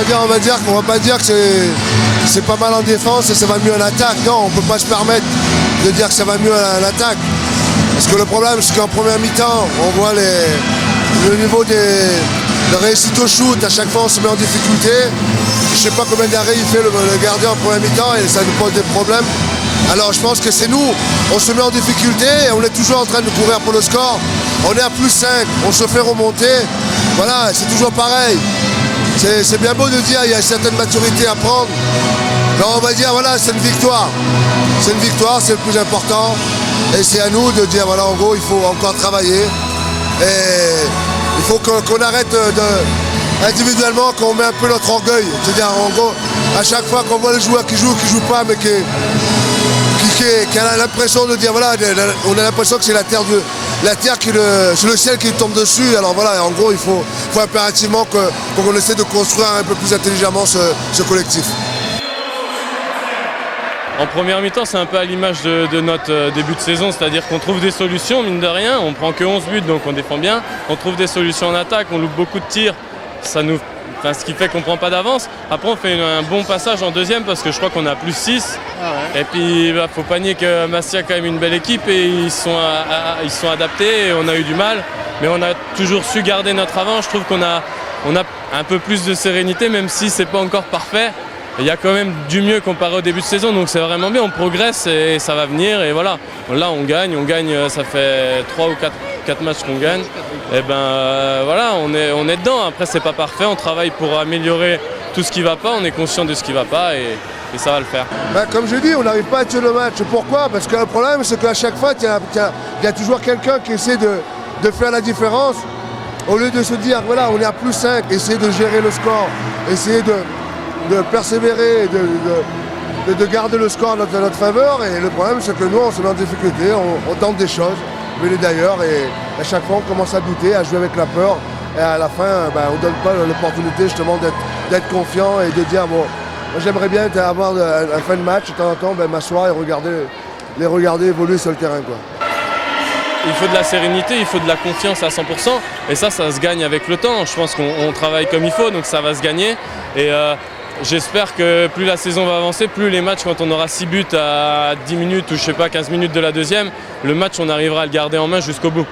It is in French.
va pas dire que c'est pas mal en défense et ça va mieux en attaque. Non, on peut pas se permettre de dire que ça va mieux en attaque. Parce que le problème, c'est qu'en première mi-temps, on voit le niveau de réussite au shoot. À chaque fois, on se met en difficulté. Je sais pas combien d'arrêts il fait le gardien en première mi-temps et ça nous pose des problèmes. Alors je pense que c'est nous, on se met en difficulté et on est toujours en train de courir pour le score. On est à plus 5, on se fait remonter. Voilà, c'est toujours pareil. C'est bien beau de dire qu'il y a une certaine maturité à prendre. Mais on va dire, voilà, c'est une victoire. C'est une victoire, c'est le plus important. Et c'est à nous de dire, voilà, en gros, il faut encore travailler. Et il faut qu'on arrête individuellement, qu'on met un peu notre orgueil. C'est-à-dire, en gros, à chaque fois qu'on voit les joueurs qui jouent pas, mais qui a l'impression de dire, voilà, on a l'impression que c'est la terre c'est le ciel qui tombe dessus. Alors voilà, en gros, il faut impérativement qu'on essaie de construire un peu plus intelligemment ce collectif. En première mi-temps, c'est un peu à l'image de notre début de saison, c'est-à-dire qu'on trouve des solutions, mine de rien, on prend que 11 buts, donc on défend bien, on trouve des solutions en attaque, on loupe beaucoup de tirs, ce qui fait qu'on ne prend pas d'avance. Après, on fait un bon passage en deuxième parce que je crois qu'on a plus 6. Ah ouais. Et puis, il faut pas nier que Bastia a quand même une belle équipe et ils sont adaptés et on a eu du mal. Mais on a toujours su garder notre avance. Je trouve qu'on a un peu plus de sérénité, même si c'est pas encore parfait. Il y a quand même du mieux comparé au début de saison, donc c'est vraiment bien, on progresse et ça va venir. Et voilà, là on gagne, ça fait 3 ou 4 matchs qu'on gagne. Et voilà, on est dedans. Après c'est pas parfait, on travaille pour améliorer tout ce qui va pas, on est conscient de ce qui va pas et ça va le faire. Comme je dis, on n'arrive pas à tuer le match. Pourquoi? Parce que le problème c'est qu'à chaque fois, il y a toujours quelqu'un qui essaie de faire la différence. Au lieu de se dire, voilà, on est à plus 5, essayer de gérer le score, essayer de persévérer, de garder le score à notre faveur. Et le problème, c'est que nous, on se met en difficulté, on tente des choses, venez d'ailleurs, et à chaque fois, on commence à douter, à jouer avec la peur. Et à la fin, on ne donne pas l'opportunité justement d'être confiant et de dire, bon, moi, j'aimerais bien avoir un fin de match, de temps en temps, m'asseoir et les regarder évoluer sur le terrain, quoi. Il faut de la sérénité, il faut de la confiance à 100%. Et ça se gagne avec le temps. Je pense qu'on travaille comme il faut, donc ça va se gagner. Et j'espère que plus la saison va avancer, plus les matchs, quand on aura 6 buts à 10 minutes ou je sais pas 15 minutes de la deuxième, le match on arrivera à le garder en main jusqu'au bout.